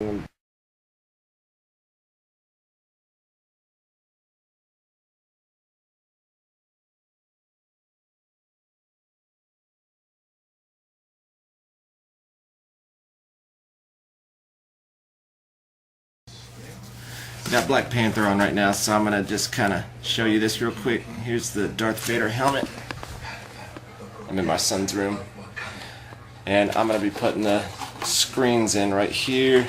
Got Black Panther on right now, so I'm gonna just kind of show you this real quick. Here's the Darth Vader helmet. I'm in my son's room, and I'm gonna be putting the screens in right here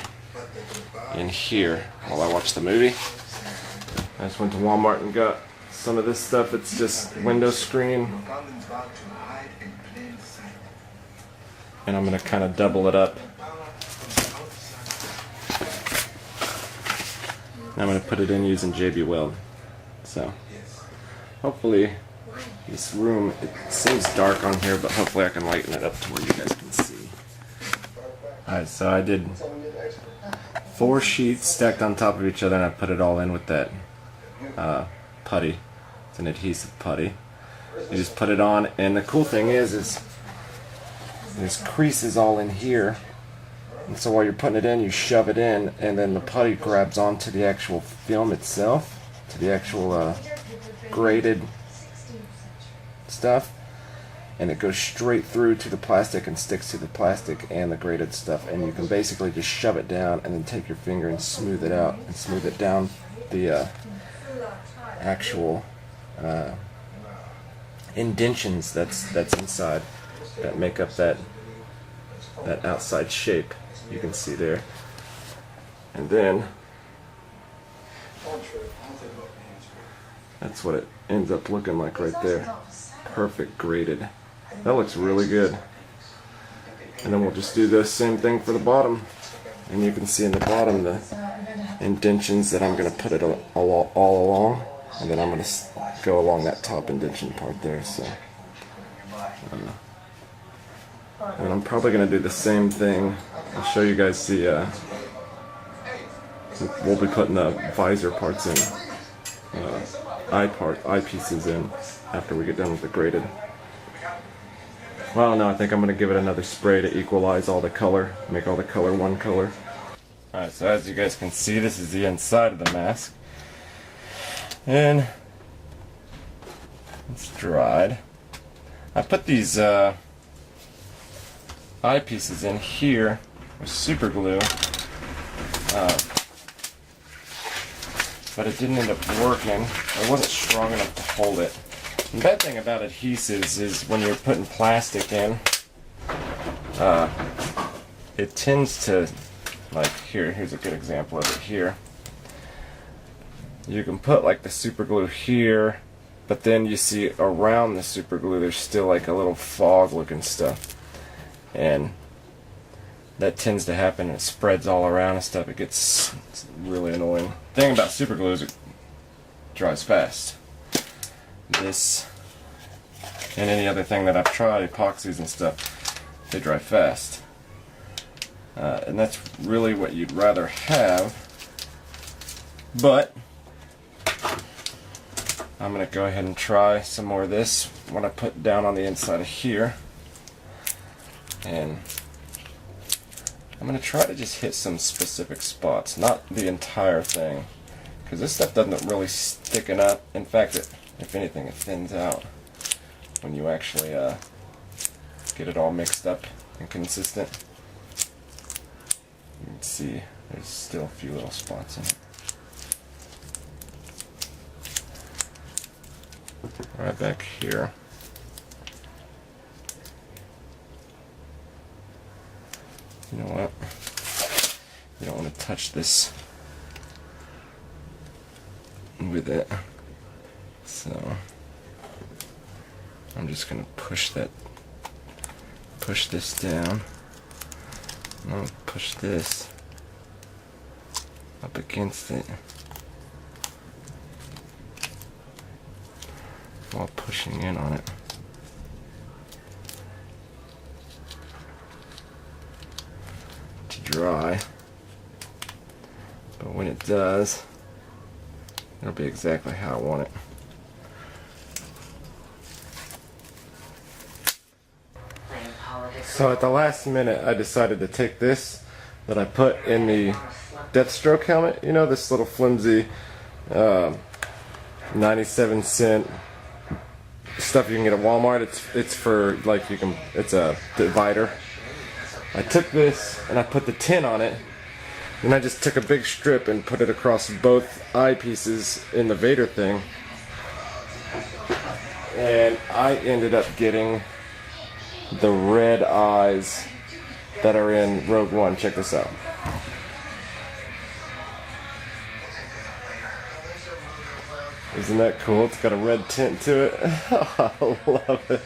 and here while I watch the movie. I just went to Walmart and got some of this stuff. It's just window screen, and I'm gonna kind of double it up. I'm going to put it in using JB Weld. So hopefully this room, it seems dark on here, but hopefully I can lighten it up to where you guys can see. Alright, so I did 4 sheets stacked on top of each other, and I put it all in with that putty. It's an adhesive putty. You just put it on, and the cool thing is there's creases all in here. And so while you're putting it in, you shove it in, and then the putty grabs onto the actual film itself, to the actual graded stuff, and it goes straight through to the plastic and sticks to the plastic and the graded stuff. And you can basically just shove it down and then take your finger and smooth it out and smooth it down the actual indentions that's inside that make up that outside shape. You can see there. And then that's what it ends up looking like right there. Perfect graded. That looks really good. And then we'll just do the same thing for the bottom. And you can see in the bottom the indentions that I'm going to put it all along. And then I'm going to go along that top indention part there. So, and I'm probably going to do the same thing. I'll show you guys the, we'll be putting the visor parts in, eye pieces in after we get done with the graded. Well, no, I think I'm going to give it another spray to equalize all the color, make all the color one color. Alright, so as you guys can see, this is the inside of the mask. And it's dried. I put these eyepieces in here with super glue, but it didn't end up working. It wasn't strong enough to hold it. The bad thing about adhesives is when you're putting plastic in, it tends to, like here's a good example of it here. You can put like the super glue here, but then you see around the super glue there's still like a little fog looking stuff. And that tends to happen, and it spreads all around and stuff. It gets really annoying. The thing about super glue is it dries fast. This and any other thing that I've tried, epoxies and stuff, they dry fast. And that's really what you'd rather have. But I'm going to go ahead and try some more of this when I put down on the inside of here. And I'm going to try to just hit some specific spots, not the entire thing, because this stuff doesn't really thicken up. In fact, if anything, it thins out when you actually get it all mixed up and consistent. You can see there's still a few little spots in it. Right back here. You know what? You don't want to touch this with it. So I'm just going to push this down. I'm going to push this up against it while pushing in on it. Dry, but when it does, it'll be exactly how I want it. So at the last minute I decided to take this that I put in the Deathstroke helmet. You know, this little flimsy 97-cent stuff you can get at Walmart. It's for, like, it's a divider. I took this and I put the tin on it, and I just took a big strip and put it across both eyepieces in the Vader thing, and I ended up getting the red eyes that are in Rogue One. Check this out. Isn't that cool? It's got a red tint to it. I love it.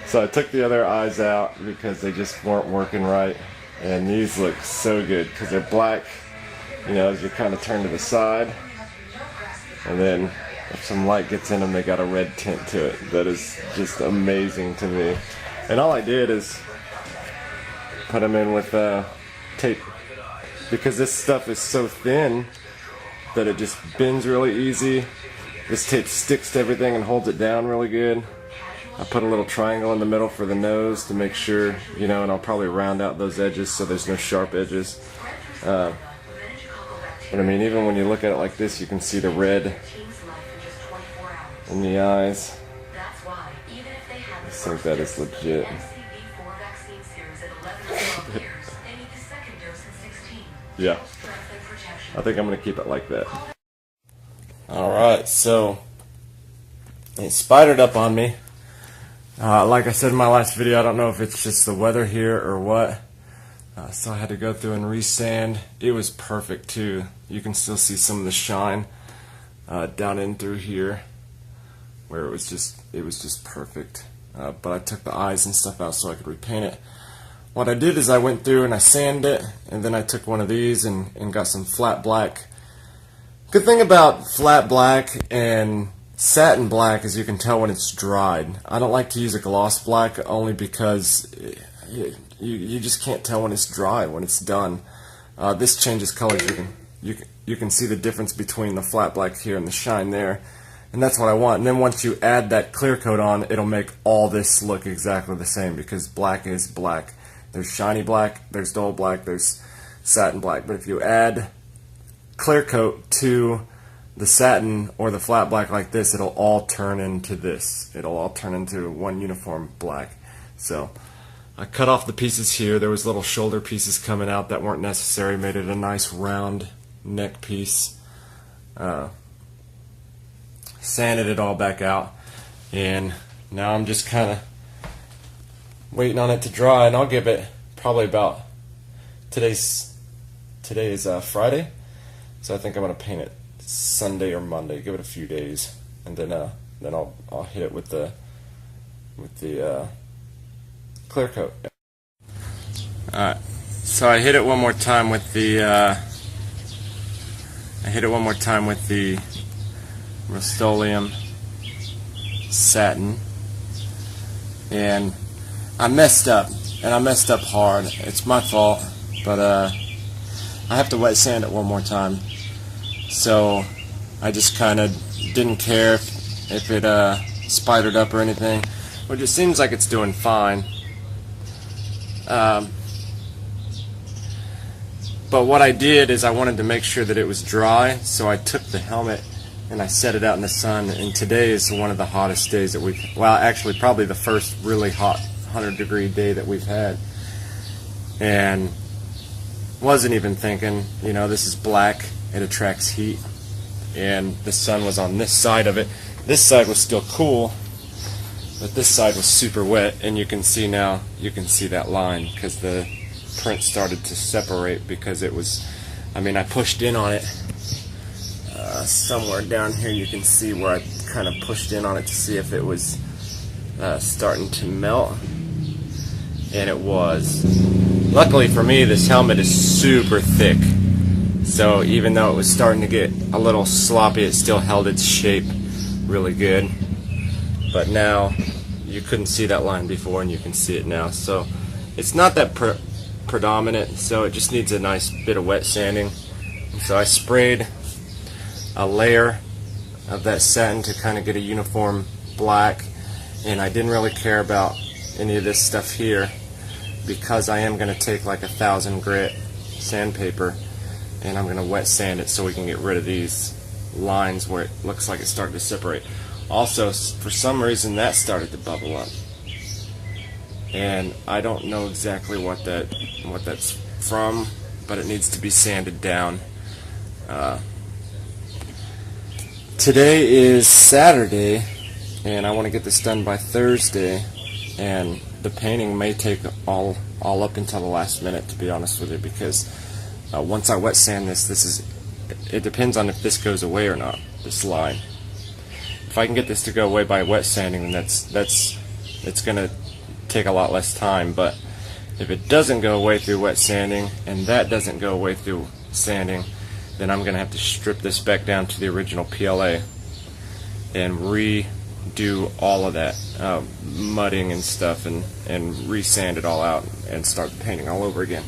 So I took the other eyes out because they just weren't working right, and these look so good because they're black, you know, as you kind of turn to the side, and then if some light gets in them, they got a red tint to it. That is just amazing to me. And all I did is put them in with tape, because this stuff is so thin that it just bends really easy. This tape sticks to everything and holds it down really good. I put a little triangle in the middle for the nose to make sure, you know, and I'll probably round out those edges so there's no sharp edges. But I mean, even when you look at it like this, you can see the red in the eyes. I think that is legit. Yeah, I think I'm going to keep it like that. Alright, so it spidered up on me. Like I said in my last video, I don't know if it's just the weather here or what. So I had to go through and resand. It was perfect too. You can still see some of the shine down in through here, where it was just perfect. But I took the eyes and stuff out so I could repaint it. What I did is I went through and I sanded it, and then I took one of these and got some flat black. Good thing about flat black and satin black is you can tell when it's dried. I don't like to use a gloss black only because you just can't tell when it's dry, when it's done. This changes colors. You can see the difference between the flat black here and the shine there, and that's what I want. And then once you add that clear coat on, it'll make all this look exactly the same, because black is black. There's shiny black, there's dull black, there's satin black. But if you add clear coat to the satin or the flat black like this, it'll all turn into this. It'll all turn into one uniform black. So I cut off the pieces here. There was little shoulder pieces coming out that weren't necessary. Made it a nice round neck piece. Sanded it all back out, and now I'm just kind of waiting on it to dry, and I'll give it probably about today is Friday, so I think I'm gonna paint it Sunday or Monday. Give it a few days, and then I'll hit it with the clear coat. Alright, so I hit it one more time with the Rust-Oleum satin, and I messed up, and I messed up hard. It's my fault, but I have to wet sand it one more time. So I just kind of didn't care if it spidered up or anything, which it seems like it's doing fine. But what I did is I wanted to make sure that it was dry, so I took the helmet and I set it out in the sun, and today is one of the hottest days that we've, well, actually probably the first really hot 100-degree day that we've had. And wasn't even thinking, you know, this is black, it attracts heat, and the sun was on this side of it. This side was still cool, but this side was super wet, and you can see now, you can see that line because the print started to separate, because it was, I mean, I pushed in on it. Somewhere down here you can see where I kind of pushed in on it to see if it was starting to melt, and it was. Luckily for me, this helmet is super thick, so even though it was starting to get a little sloppy, it still held its shape really good. But now you couldn't see that line before, and you can see it now, so it's not that predominant, so it just needs a nice bit of wet sanding. So I sprayed a layer of that satin to kind of get a uniform black, and I didn't really care about any of this stuff here. because I am going to take like 1,000 grit sandpaper and I'm going to wet sand it so we can get rid of these lines where it looks like it's starting to separate. Also, for some reason that started to bubble up, and I don't know exactly what that's from, but it needs to be sanded down. Today is Saturday, and I want to get this done by Thursday, and the painting may take all up until the last minute, to be honest with you, because once I wet sand this, it depends on if this goes away or not, this line. If I can get this to go away by wet sanding, then it's going to take a lot less time. But if it doesn't go away through wet sanding, and that doesn't go away through sanding, then I'm going to have to strip this back down to the original PLA and redo all of that mudding and stuff, and re-sand it all out and start the painting all over again.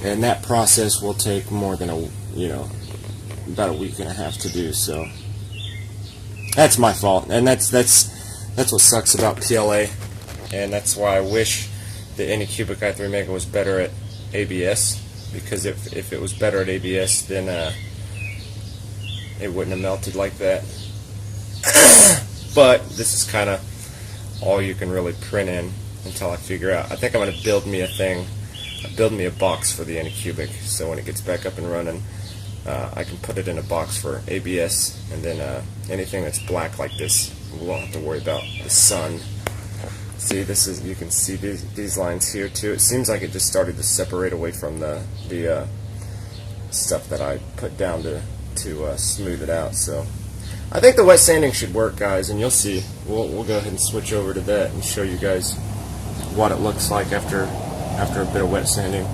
And that process will take more than about a week and a half to do. So that's my fault, and that's what sucks about PLA, and that's why I wish the Anycubic i3 Mega was better at ABS, because if it was better at ABS, then it wouldn't have melted like that. But this is kind of all you can really print in until I figure out. I think I'm going to build me a box for the Anycubic, so when it gets back up and running, I can put it in a box for ABS, and then anything that's black like this, we won't have to worry about the sun. See, you can see these lines here too. It seems like it just started to separate away from the stuff that I put down to smooth it out. So I think the wet sanding should work, guys, and you'll see. We'll go ahead and switch over to that and show you guys what it looks like after a bit of wet sanding.